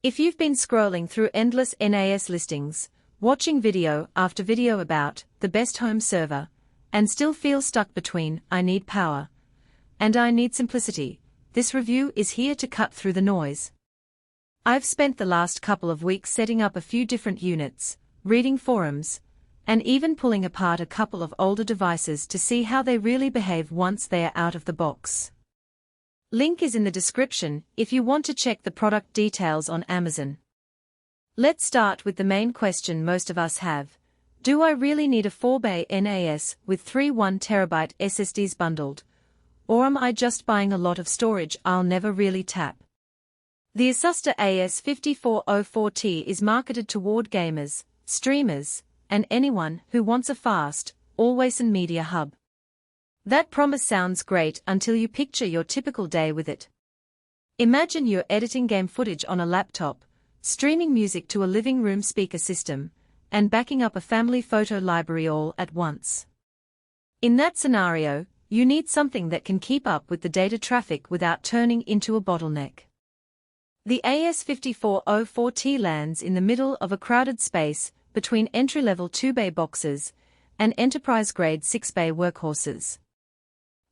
If you've been scrolling through endless NAS listings, watching video after video about the best home server, and still feel stuck between I need power and I need simplicity, this review is here to cut through the noise. I've spent the last couple of weeks setting up a few different units, reading forums, and even pulling apart a couple of older devices to see how they really behave once they are out of the box. Link is in the description if you want to check the product details on Amazon. Let's start with the main question most of us have. Do I really need a 4-bay NAS with 3 1TB SSDs bundled? Or am I just buying a lot of storage I'll never really tap? The Asustor AS5404T is marketed toward gamers, streamers, and anyone who wants a fast, always-on media hub. That promise sounds great until you picture your typical day with it. Imagine you're editing game footage on a laptop, streaming music to a living room speaker system, and backing up a family photo library all at once. In that scenario, you need something that can keep up with the data traffic without turning into a bottleneck. The AS5404T lands in the middle of a crowded space between entry-level 2-bay boxes and enterprise-grade 6-bay workhorses.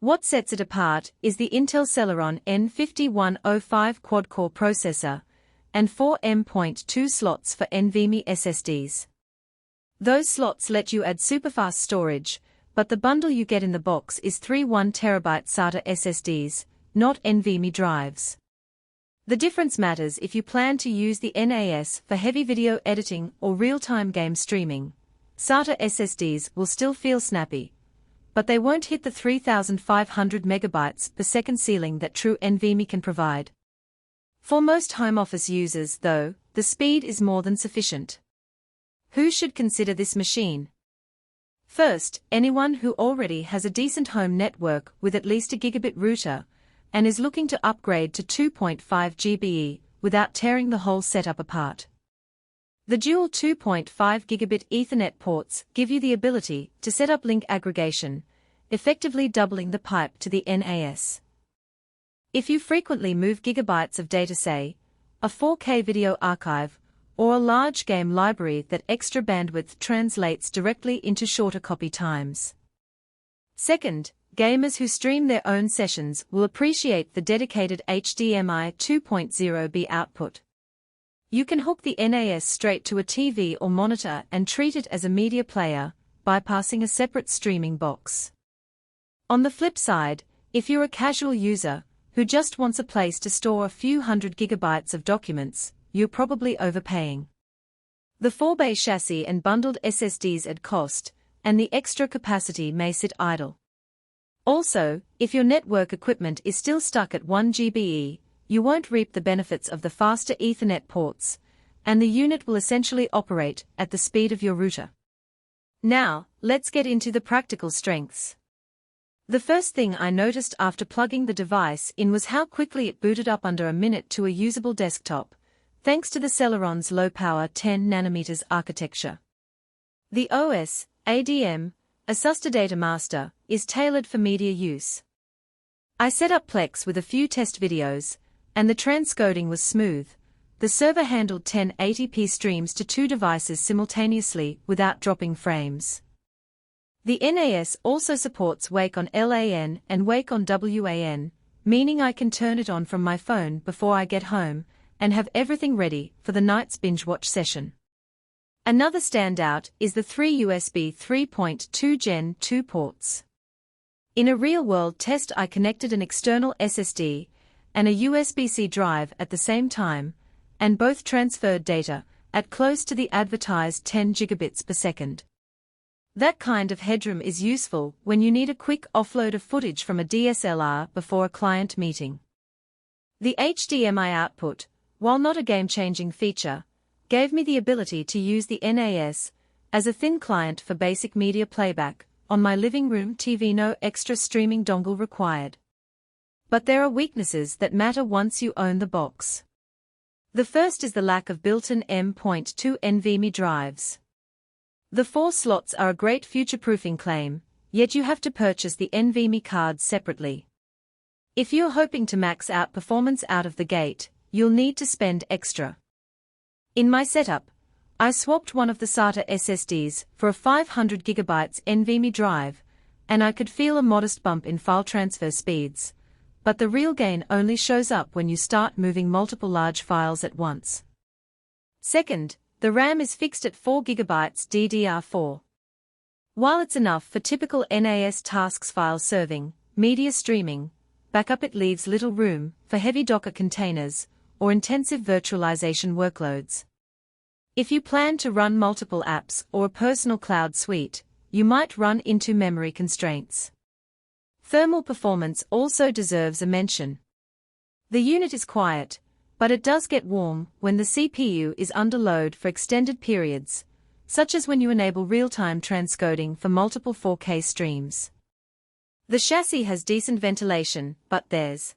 What sets it apart is the Intel Celeron N5105 quad-core processor and 4 M.2 slots for NVMe SSDs. Those slots let you add superfast storage, but the bundle you get in the box is 3 1TB SATA SSDs, not NVMe drives. The difference matters if you plan to use the NAS for heavy video editing or real-time game streaming. SATA SSDs will still feel snappy, but they won't hit the 3,500 megabytes per second ceiling that true NVMe can provide. For most home office users, though, the speed is more than sufficient. Who should consider this machine? First, anyone who already has a decent home network with at least a gigabit router and is looking to upgrade to 2.5 GBE without tearing the whole setup apart. The dual 2.5 gigabit Ethernet ports give you the ability to set up link aggregation, effectively doubling the pipe to the NAS. If you frequently move gigabytes of data, say, a 4K video archive, or a large game library, that extra bandwidth translates directly into shorter copy times. Second, gamers who stream their own sessions will appreciate the dedicated HDMI 2.0B output. You can hook the NAS straight to a TV or monitor and treat it as a media player, bypassing a separate streaming box. On the flip side, if you're a casual user who just wants a place to store a few hundred gigabytes of documents, you're probably overpaying. The 4-bay chassis and bundled SSDs add cost, and the extra capacity may sit idle. Also, if your network equipment is still stuck at 1 GBE, you won't reap the benefits of the faster Ethernet ports, and the unit will essentially operate at the speed of your router. Now, let's get into the practical strengths. The first thing I noticed after plugging the device in was how quickly it booted up under a minute to a usable desktop, thanks to the Celeron's low-power 10nm architecture. The OS, ADM, Asustor Data Master, is tailored for media use. I set up Plex with a few test videos, and the transcoding was smooth. The server handled 1080p streams to 2 devices simultaneously without dropping frames. The NAS also supports Wake on LAN and Wake on WAN, meaning I can turn it on from my phone before I get home and have everything ready for the night's binge-watch session. Another standout is the 3 USB 3.2 Gen 2 ports. In a real-world test, I connected an external SSD and a USB-C drive at the same time, and both transferred data at close to the advertised 10 gigabits per second. That kind of headroom is useful when you need a quick offload of footage from a DSLR before a client meeting. The HDMI output, while not a game-changing feature, gave me the ability to use the NAS as a thin client for basic media playback on my living room TV. No extra streaming dongle required. But there are weaknesses that matter once you own the box. The first is the lack of built-in M.2 NVMe drives. The 4 slots are a great future-proofing claim, yet you have to purchase the NVMe cards separately. If you're hoping to max out performance out of the gate, you'll need to spend extra. In my setup, I swapped one of the SATA SSDs for a 500GB NVMe drive, and I could feel a modest bump in file transfer speeds, but the real gain only shows up when you start moving multiple large files at once. Second, the RAM is fixed at 4GB DDR4. While it's enough for typical NAS tasks, file serving, media streaming, backup, it leaves little room for heavy Docker containers or intensive virtualization workloads. If you plan to run multiple apps or a personal cloud suite, you might run into memory constraints. Thermal performance also deserves a mention. The unit is quiet, but it does get warm when the CPU is under load for extended periods, such as when you enable real-time transcoding for multiple 4K streams. The chassis has decent ventilation, but there's